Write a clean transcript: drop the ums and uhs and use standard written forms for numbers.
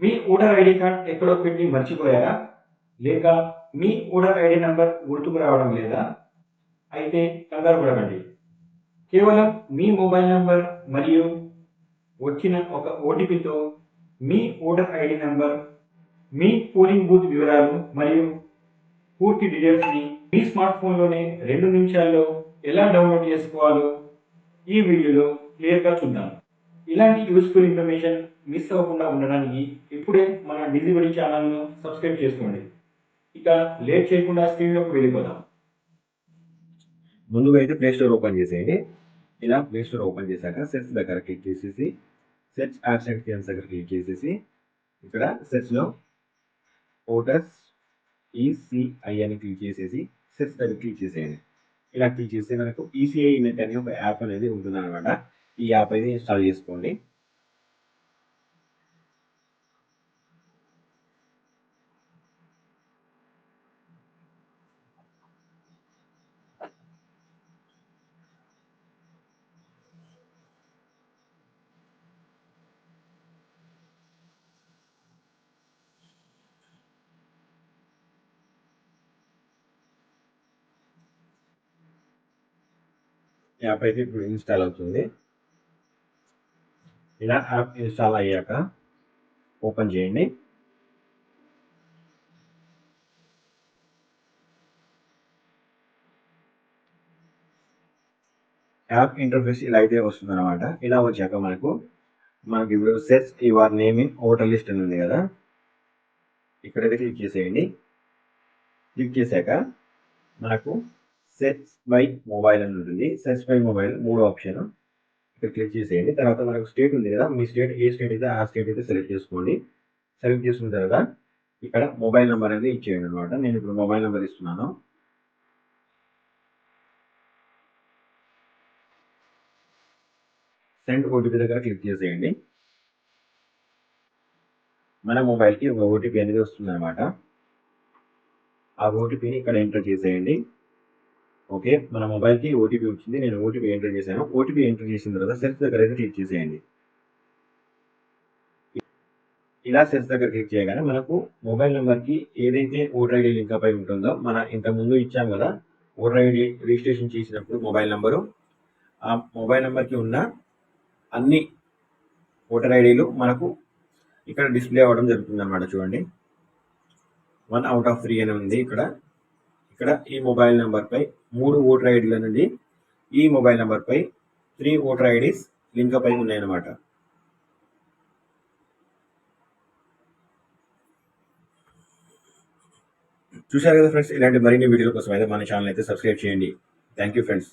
మీ voter ID card ఎక్కడో పెట్టి మర్చిపోయారా? లేక మీ ఓటర్ ఐడి నంబర్ గుర్తుకు రావడం లేదా? అయితే కంగారు పడకండి. కేవలం మీ మొబైల్ నంబర్ మరియు వచ్చిన ఒక ఓటీపీతో మీ ఓటర్ ఐడి నంబర్, మీ పోలింగ్ బూత్ వివరాలు మరియు పూర్తి డీటెయిల్స్ని మీ స్మార్ట్ ఫోన్లోనే 2 నిమిషాల్లో ఎలా డౌన్లోడ్ చేసుకోవాలో ఈ వీడియోలో క్లియర్గా చూద్దాం. ఇలాంటి యూస్ఫుల్ ఇన్ఫర్మేషన్ మిస్ అవ్వకుండా ఉండడానికి ఇప్పుడే మన డిజిబడి ఛానల్ను సబ్స్క్రైబ్ చేసుకోండి. ఇక లేట్ చేయకుండా స్క్రీన్లోకి వెళ్ళిపోదాం. ముందుగా అయితే ప్లే స్టోర్ ఓపెన్ చేసేయండి. ఇలా ప్లే స్టోర్ ఓపెన్ చేశాక సెర్చ్ దగ్గర క్లిక్ చేసేసి సెర్చ్ యాప్స్ దగ్గర క్లిక్ చేసేసి ఇక్కడ సెర్చ్లో ఓటర్స్ ఈసీఐ అని క్లిక్ చేసేసి సెర్చ్ దగ్గర క్లిక్ చేసేయండి. ఇలా క్లిక్ చేస్తే మనకు ఈసీఐ నెట్ అనే ఒక యాప్ అనేది ఉంటుంది అనమాట. ఈ యాప్ అయితే ఇన్స్టాల్ చేసుకోండి. యాప్ అయితే ఇప్పుడు ఇన్స్టాల్ అవుతుంది. ఇలా యాప్ ఇన్స్టాల్ అయ్యాక ఓపెన్ చేయండి. యాప్ ఇంటర్ఫేస్ ఇలా అయితే వస్తుంది అనమాట. ఇలా వచ్చాక మనకి ఇప్పుడు search your name in voter list అని ఉంది కదా, ఇక్కడైతే క్లిక్ చేసేయండి. క్లిక్ చేశాక మనకు సెర్చ్ బై మొబైల్ అని ఉంటుంది. సెర్చ్ బై మొబైల్ 3వ ఆప్షన్ ఇక్కడ క్లిక్ చేసేయండి. తర్వాత మనకు స్టేట్ ఉంది కదా, మీ స్టేట్ ఏ స్టేట్ అయితే ఆ స్టేట్ అయితే సెలెక్ట్ చేసుకోండి. సెలెక్ట్ చేసుకున్న తర్వాత ఇక్కడ మొబైల్ నెంబర్ అనేది ఇచ్చేయండి అనమాట. నేను ఇప్పుడు మొబైల్ నెంబర్ ఇస్తున్నాను. సెండ్ ఓటీపీ దగ్గర క్లిక్ చేసేయండి. మన మొబైల్కి ఒక ఓటీపీ అనేది వస్తుంది అనమాట. ఆ ఓటీపీని ఇక్కడ ఎంటర్ చేసేయండి. ఓకే, మన మొబైల్కి ఓటీపీ వచ్చింది. నేను ఓటీపీ ఎంటర్ చేశాను. ఓటీపీ ఎంటర్ చేసిన తర్వాత సెర్చ్ దగ్గర అయితే క్లిక్ చేసేయండి. ఇలా సెర్చ్ దగ్గర క్లిక్ చేయగానే మనకు మొబైల్ నెంబర్కి ఏదైతే ఓటర్ ఐడి లింక్ అయి ఉంటుందో, మన ఇంతకుముందు ఇచ్చాం కదా ఓటర్ ఐడి రిజిస్ట్రేషన్ చేసినప్పుడు మొబైల్ నెంబరు, ఆ మొబైల్ నెంబర్కి ఉన్న అన్ని ఓటర్ ఐడీలు మనకు ఇక్కడ డిస్ప్లే అవ్వడం జరుగుతుంది అనమాట. చూడండి, 1 out of 3 అని ఉంది. ఇక్కడ ఈ మొబైల్ నెంబర్పై 3 ఓటర్ ఐడీల నుండి ఈ మొబైల్ నెంబర్పై 3 ఓటర్ ఐడీస్ లింక్ అయి ఉన్నాయన్నమాట. చూశారు కదా ఫ్రెండ్స్, ఇలాంటి మరిన్ని వీడియోల కోసం అయితే మన ఛానల్ అయితే సబ్స్క్రైబ్ చేయండి. Thank you friends.